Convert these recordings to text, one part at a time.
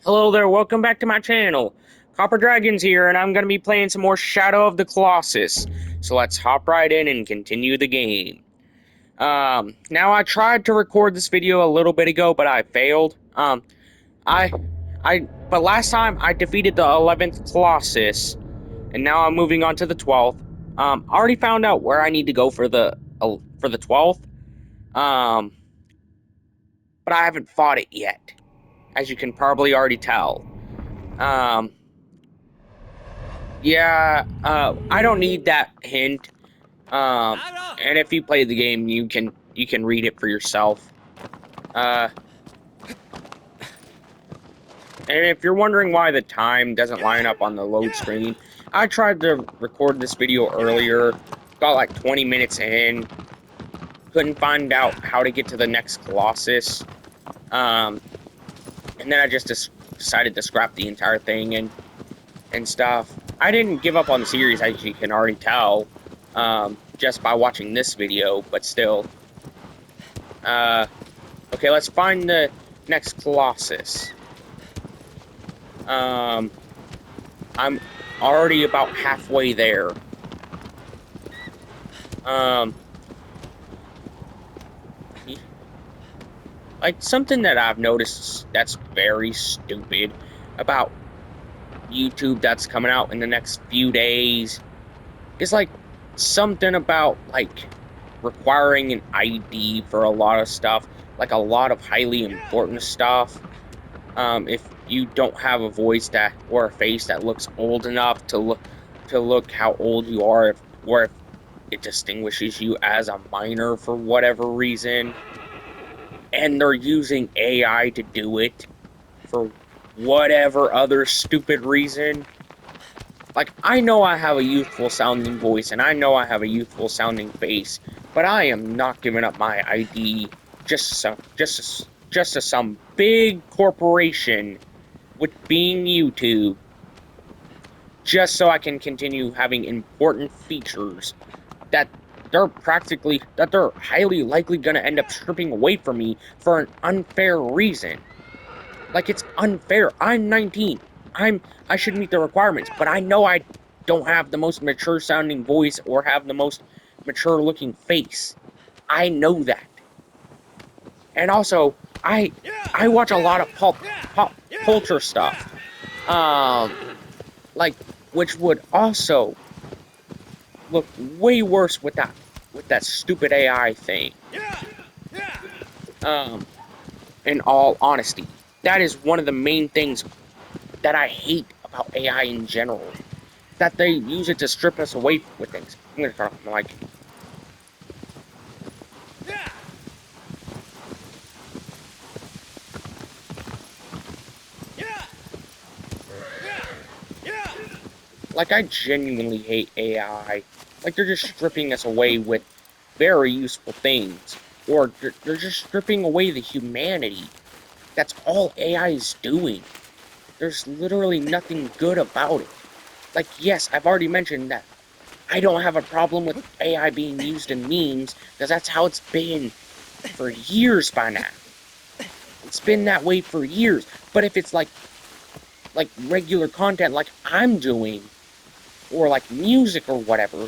Hello there, welcome back to my channel. Copper Dragons here, and I'm going to be playing some more Shadow of the Colossus. So let's hop right in and continue the game. Now I tried to record this video a little bit ago, but I failed. I, but last time I defeated the 11th Colossus, and now I'm moving on to the 12th. I already found out where I need to go for the 12th. Um, but I haven't fought it yet, as you can probably already tell. Um, Yeah, I don't need that hint. And if you play the game, you can read it for yourself. Uh, and if you're wondering why the time doesn't line up on the load screen, I tried to record this video earlier, got like 20 minutes in, couldn't find out how to get to the next Colossus. Um, and then I just decided to scrap the entire thing and stuff. I didn't give up on the series, as you can already tell, just by watching this video, but still. Okay, let's find the next Colossus. I'm already about halfway there. Um, like, something that I've noticed that's very stupid about YouTube that's coming out in the next few days is, like, something about, like, requiring an ID for a lot of stuff, like a lot of highly important stuff. If you don't have a voice that or a face that looks old enough to look how old you are, or if it distinguishes you as a minor for whatever reason, and they're using AI to do it for whatever other stupid reason. Like, I know I have a youthful sounding voice, and I know I have a youthful sounding face, but I am not giving up my ID just to some big corporation with being YouTube, just so I can continue having important features that they're highly likely gonna end up stripping away from me for an unfair reason. Like, it's unfair. I'm 19. I should meet the requirements, but I know I don't have the most mature sounding voice or have the most mature looking face. I know that. And also, I watch a lot of pop culture stuff. Um like, which would also look way worse with that stupid AI thing. Um in all honesty, that is one of the main things that I hate about AI in general. That they use it to strip us away with things. I'm gonna turn off my mic. Like, I genuinely hate AI. Like, they're just stripping us away with very useful things. Or they're just stripping away the humanity. That's all AI is doing. There's literally nothing good about it. Like, yes, I've already mentioned that I don't have a problem with AI being used in memes, because that's how it's been for years by now. It's been that way for years. But if it's like regular content like I'm doing, or like music or whatever,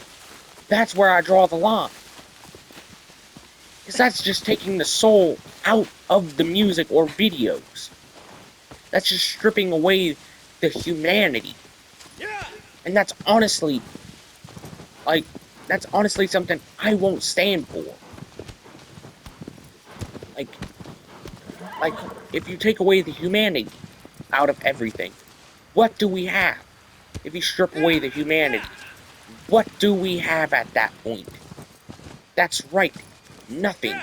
that's where I draw the line. Because that's just taking the soul out of the music or videos. That's just stripping away the humanity. And that's honestly, something I won't stand for. Like, like, if you take away the humanity out of everything, what do we have? If you strip away the humanity, what do we have at that point? That's right, nothing.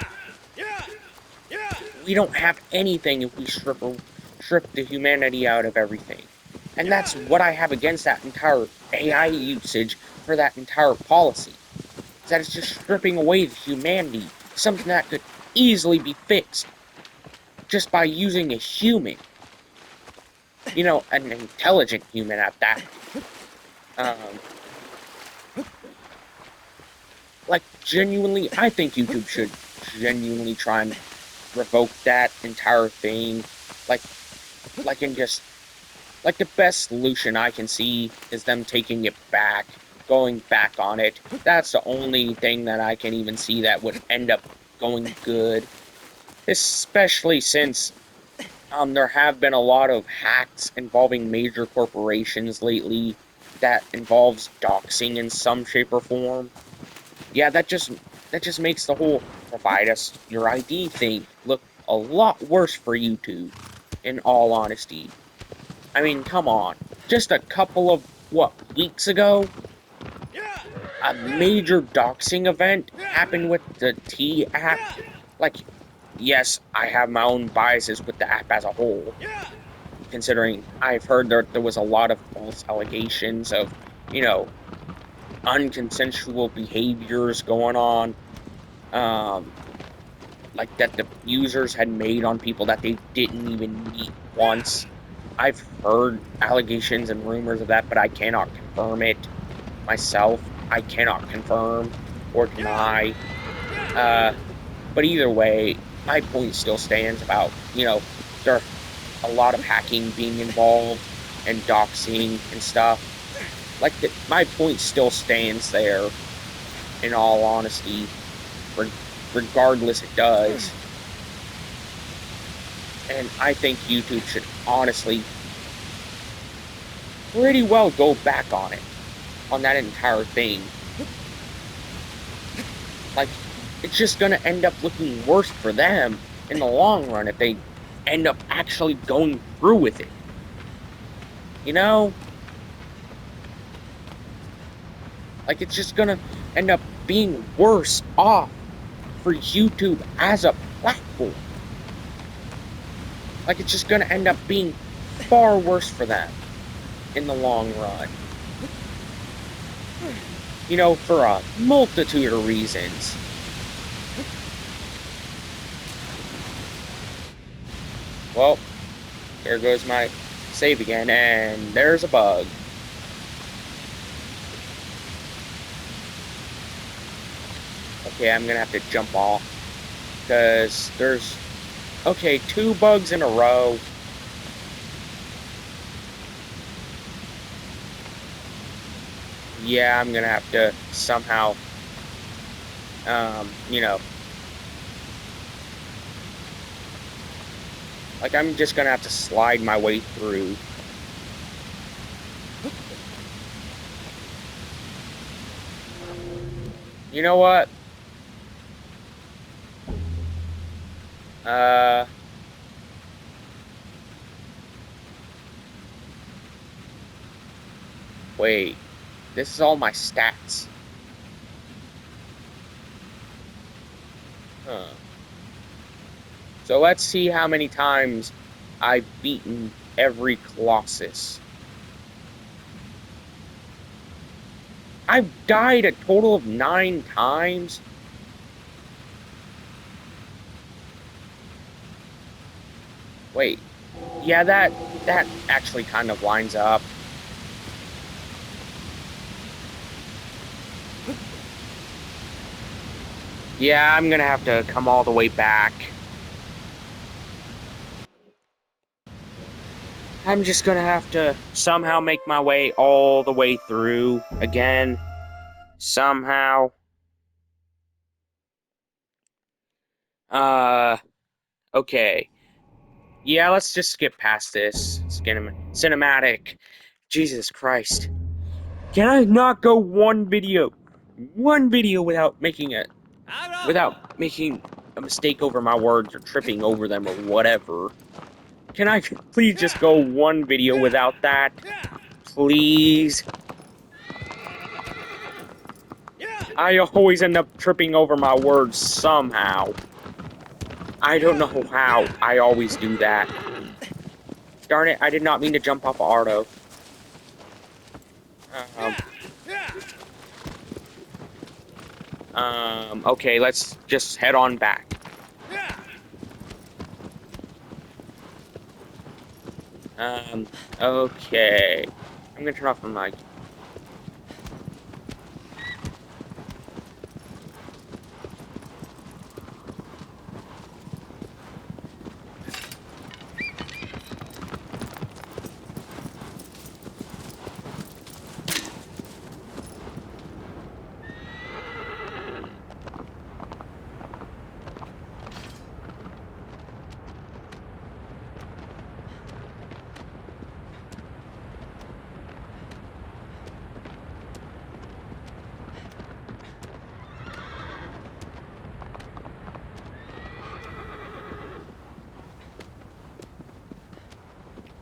We don't have anything if we strip the humanity out of everything. And that's what I have against that entire AI usage for that entire policy. Is that it's just stripping away the humanity, something that could easily be fixed just by using a human. You know, an intelligent human at that. Like, genuinely, I think YouTube should genuinely try and revoke that entire thing. Like, like, and just, like, the best solution I can see is them taking it back, going back on it. That's the only thing that I can even see that would end up going good. Especially since, there have been a lot of hacks involving major corporations lately that involves doxing in some shape or form. Yeah, that just makes the whole provide us your ID thing look a lot worse for YouTube, in all honesty. I mean, come on. Just a couple of, weeks ago, a major doxing event happened with the T app. Like, yes, I have my own biases with the app as a whole, considering I've heard there was a lot of false allegations of, you know, unconsensual behaviors going on. Um, like that the users had made on people that they didn't even meet once. I've heard allegations and rumors of that, but I cannot confirm it myself. I cannot confirm or deny. Uh, but either way, my point still stands about, there are a lot of hacking being involved and doxing and stuff. Like, my point still stands there, in all honesty. Regardless, it does. And I think YouTube should honestly pretty well go back on that entire thing. Like, it's just gonna end up looking worse for them in the long run if they end up actually going through with it. You know? Like, it's just gonna end up being worse off for YouTube as a platform. Like, it's just gonna end up being far worse for them in the long run. For a multitude of reasons. Well, there goes my save again, and there's a bug. Okay, I'm gonna have to jump off, because there's, okay, 2 bugs in a row. Yeah, I'm gonna have to somehow, like, I'm just gonna have to slide my way through. You know what? Wait. This is all my stats. Huh. So let's see how many times I've beaten every Colossus. I've died a total of 9 times. Wait. Yeah, that actually kind of lines up. Yeah, I'm gonna have to come all the way back. I'm just gonna have to somehow make my way all the way through again. Somehow. Okay. Yeah, let's just skip past this. Cinematic. Jesus Christ. Can I not go one video without making a mistake over my words or tripping over them or whatever? Can I please just go one video without that? Please? I always end up tripping over my words somehow. I don't know how. I always do that. Darn it, I did not mean to jump off auto. Okay, let's just head on back. Okay. I'm gonna turn off my mic.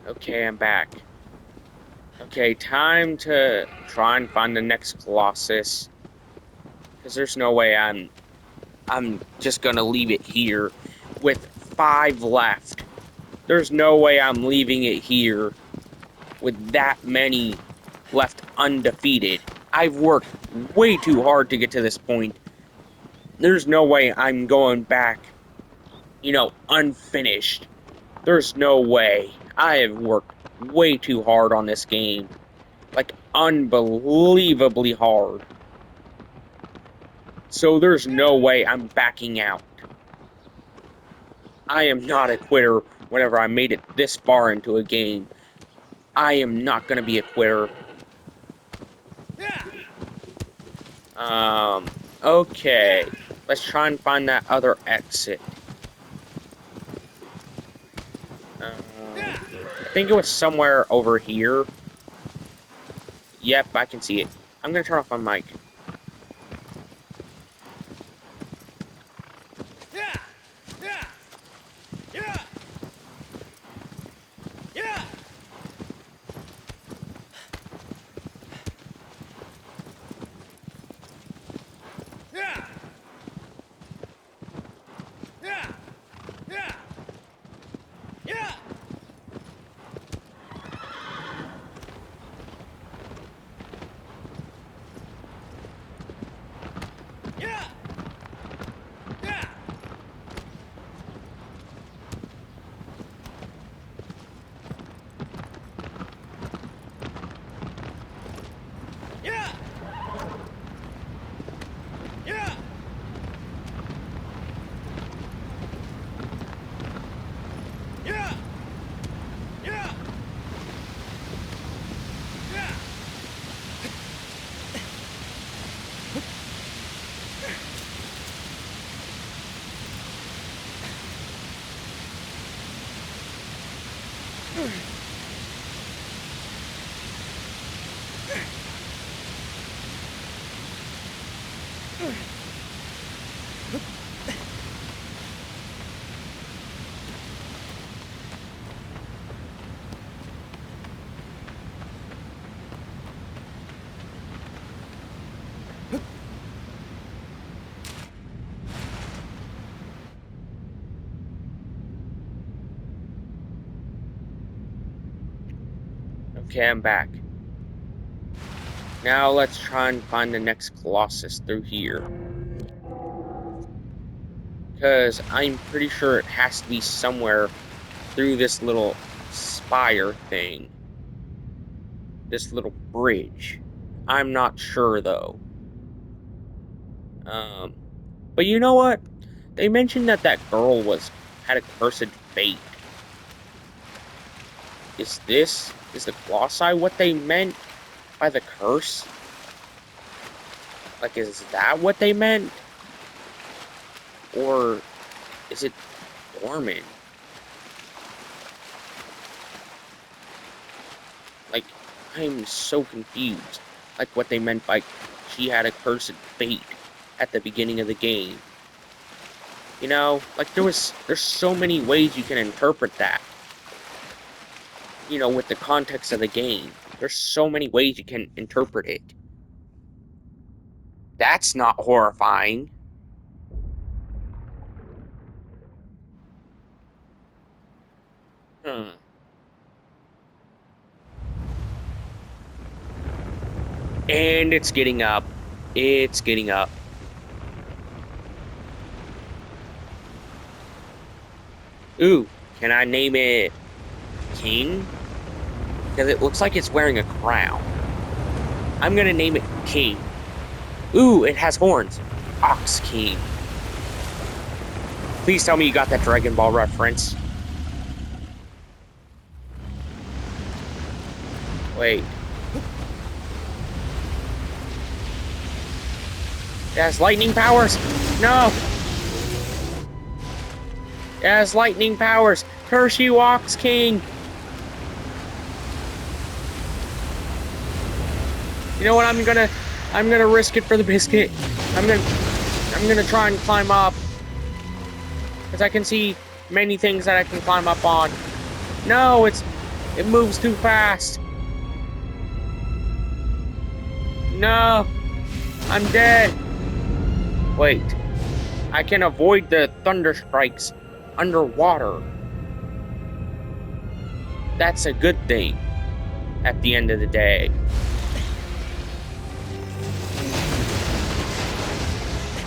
Okay, I'm back. Okay, time to try and find the next Colossus. Because there's no way I'm just gonna leave it here with 5 left. There's no way I'm leaving it here with that many left undefeated. I've worked way too hard to get to this point. There's no way I'm going back, unfinished. There's no way. I have worked way too hard on this game. Like, unbelievably hard. So there's no way I'm backing out. I am not a quitter whenever I made it this far into a game. I am not gonna be a quitter. Okay. Let's try and find that other exit. I think it was somewhere over here. Yep, I can see it. I'm gonna turn off my mic. Okay, I'm back. Now let's try and find the next Colossus through here. Because I'm pretty sure it has to be somewhere through this little spire thing. This little bridge. I'm not sure, though. But you know what? They mentioned that that girl had a cursed fate. Is the Colossi what they meant by the curse? Like, is that what they meant? Or is it dormant? Like, I'm so confused. Like, what they meant by she had a cursed fate at the beginning of the game. You know, like, there's so many ways you can interpret that. You know, with the context of the game. There's so many ways you can interpret it. That's not horrifying. Hmm. And it's getting up. It's getting up. Ooh, can I name it King? Because it looks like it's wearing a crown. I'm gonna name it King. Ooh, it has horns. Ox King. Please tell me you got that Dragon Ball reference. Wait. It has lightning powers? No! It has lightning powers! Curse you, Ox King! You know what, I'm gonna risk it for the biscuit. I'm gonna try and climb up. Because I can see many things that I can climb up on. No, it's It moves too fast. No, I'm dead. Wait, I can avoid the thunder strikes underwater. That's a good thing at the end of the day.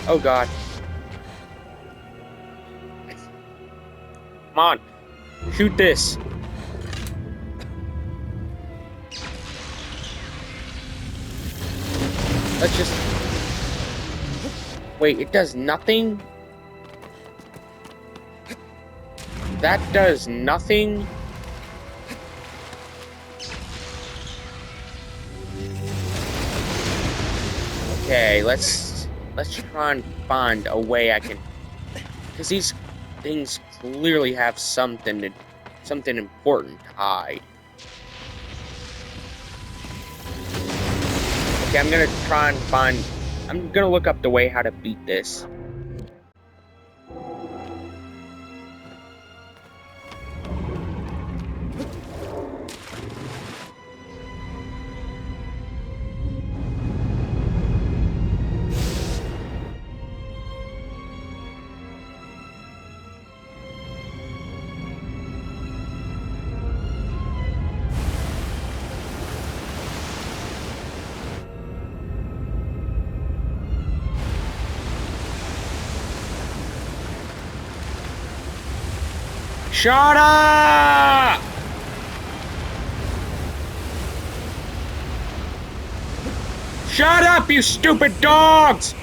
Oh God. Come on, shoot this. Let's just... Wait, it does nothing? That does nothing? Okay, let's try and find a way I can... Because these things clearly have something important to hide. Okay, I'm gonna try and find... I'm gonna look up the way how to beat this. Shut up! Shut up, you stupid dogs!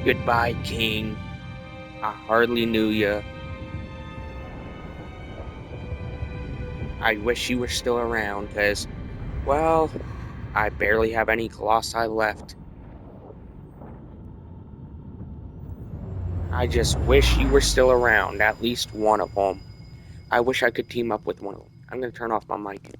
Goodbye, King. I hardly knew you. I wish you were still around, because, well, I barely have any colossi left. I just wish you were still around, at least one of them. I wish I could team up with one of them. I'm gonna turn off my mic.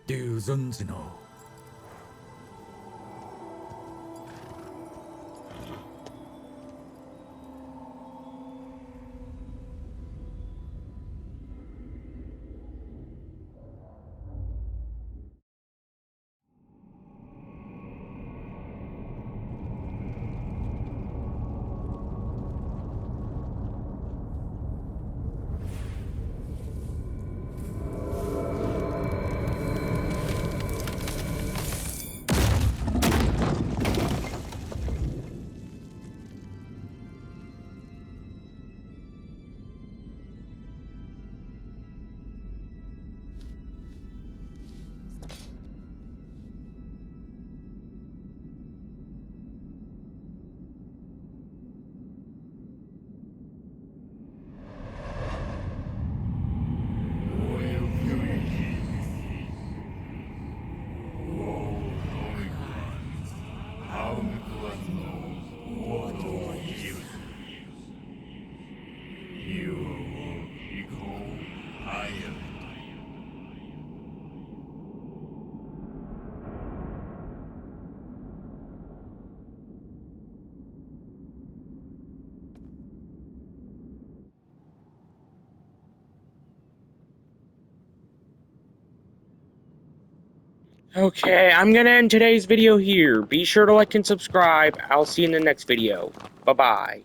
듀전진호 Okay, I'm gonna end today's video here. Be sure to like and subscribe. I'll see you in the next video. Bye-bye.